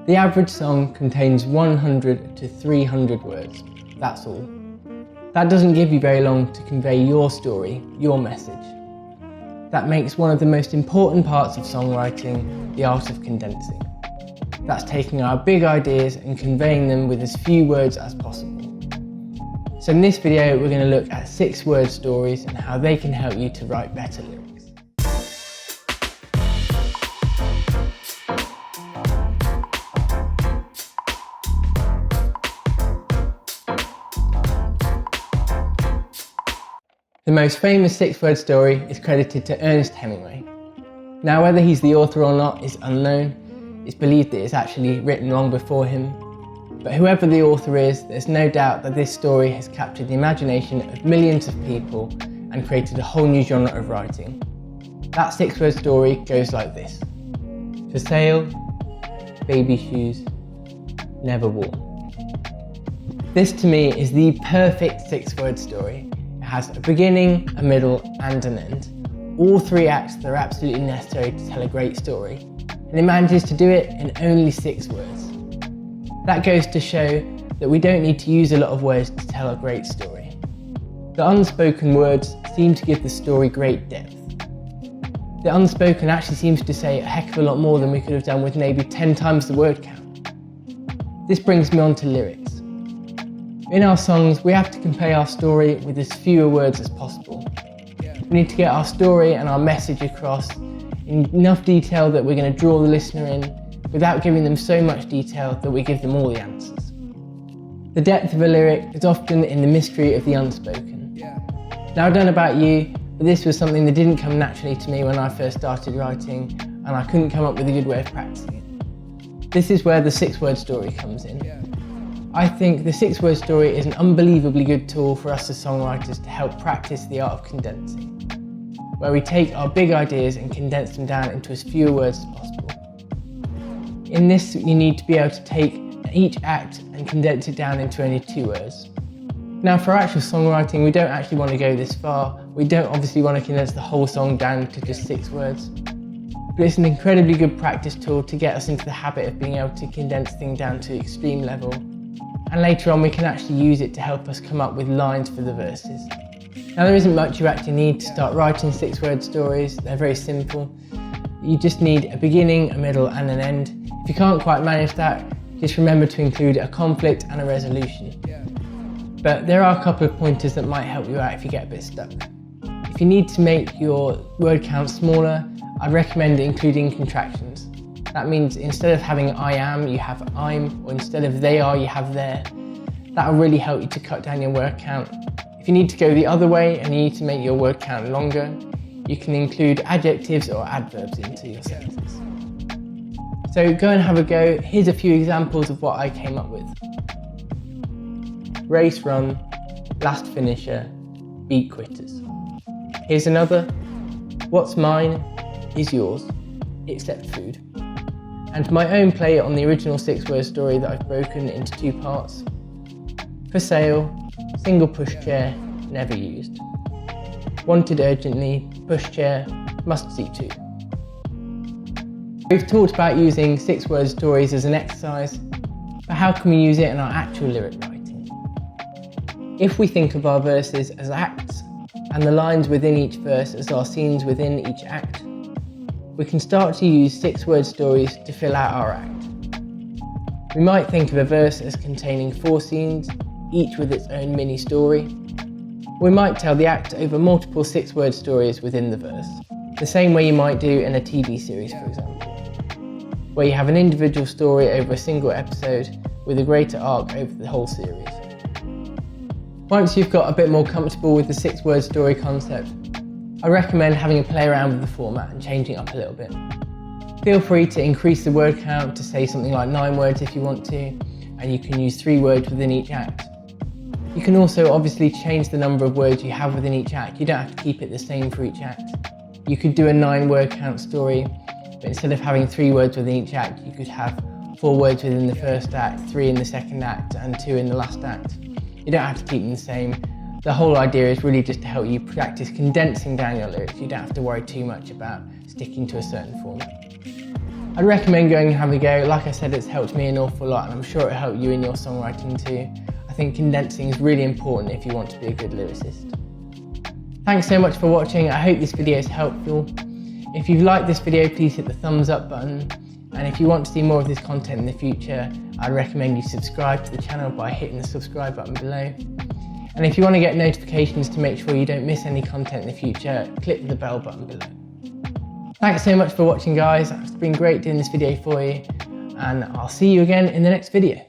The average song contains 100 to 300 words, that's all. That doesn't give you very long to convey your story, your message. That makes one of the most important parts of songwriting the art of condensing. That's taking our big ideas and conveying them with as few words as possible. So in this video, we're going to look at 6-word stories and how they can help you to write better lyrics. The most famous 6-word story is credited to Ernest Hemingway. Now, whether he's the author or not is unknown. It's believed that it's actually written long before him. But whoever the author is, there's no doubt that this story has captured the imagination of millions of people and created a whole new genre of writing. That 6-word story goes like this. For sale, baby shoes, never worn. This to me is the perfect 6-word story. It has a beginning, a middle and an end. All 3 acts that are absolutely necessary to tell a great story. And it manages to do it in only 6 words. That goes to show that we don't need to use a lot of words to tell a great story. The unspoken words seem to give the story great depth. The unspoken actually seems to say a heck of a lot more than we could have done with maybe 10 times the word count. This brings me on to lyrics. In our songs, we have to convey our story with as fewer words as possible. We need to get our story and our message across in enough detail that we're going to draw the listener in, without giving them so much detail that we give them all the answers. The depth of a lyric is often in the mystery of the unspoken. Now, I don't know about you, but this was something that didn't come naturally to me when I first started writing, and I couldn't come up with a good way of practicing it. This is where the 6-word story comes in. I think the 6-word story is an unbelievably good tool for us as songwriters to help practice the art of condensing, where we take our big ideas and condense them down into as few words as possible. In this, you need to be able to take each act and condense it down into only 2 words. Now, for actual songwriting, we don't actually want to go this far. We don't obviously want to condense the whole song down to just 6 words. But it's an incredibly good practice tool to get us into the habit of being able to condense things down to extreme level. And later on, we can actually use it to help us come up with lines for the verses. Now, there isn't much you actually need to start writing 6-word stories. They're very simple. You just need a beginning, a middle and an end. If you can't quite manage that, just remember to include a conflict and a resolution. But there are a couple of pointers that might help you out if you get a bit stuck. If you need to make your word count smaller, I'd recommend including contractions. That means instead of having I am, you have I'm, or instead of they are, you have their. That will really help you to cut down your word count. If you need to go the other way and you need to make your word count longer, you can include adjectives or adverbs into your sentences. So go and have a go. Here's a few examples of what I came up with. Race run, last finisher, beat quitters. Here's another. What's mine is yours, except food. And my own play on the original 6-word story that I've broken into 2 parts. For sale, single pushchair, never used. Wanted urgently, pushchair, must see to. We've talked about using 6-word stories as an exercise, but how can we use it in our actual lyric writing? If we think of our verses as acts, and the lines within each verse as our scenes within each act, we can start to use 6-word stories to fill out our act. We might think of a verse as containing 4 scenes, each with its own mini story. We might tell the act over multiple 6-word stories within the verse, the same way you might do in a TV series, for example, where you have an individual story over a single episode with a greater arc over the whole series. Once you've got a bit more comfortable with the 6-word story concept, I recommend having a play around with the format and changing it up a little bit. Feel free to increase the word count to say something like 9 words if you want to, and you can use 3 words within each act. You can also obviously change the number of words you have within each act. You don't have to keep it the same for each act. You could do a 9-word count story, but instead of having 3 words within each act, you could have 4 words within the first act, 3 in the second act, and 2 in the last act. You don't have to keep them the same. The whole idea is really just to help you practice condensing down your lyrics. You don't have to worry too much about sticking to a certain format. I'd recommend going and have a go. Like I said, it's helped me an awful lot, and I'm sure it'll help you in your songwriting too. I think condensing is really important if you want to be a good lyricist. Thanks so much for watching. I hope this video is helpful. If you've liked this video, please hit the thumbs up button. And if you want to see more of this content in the future, I'd recommend you subscribe to the channel by hitting the subscribe button below. And if you want to get notifications to make sure you don't miss any content in the future, click the bell button below. Thanks so much for watching, guys. It's been great doing this video for you, and I'll see you again in the next video.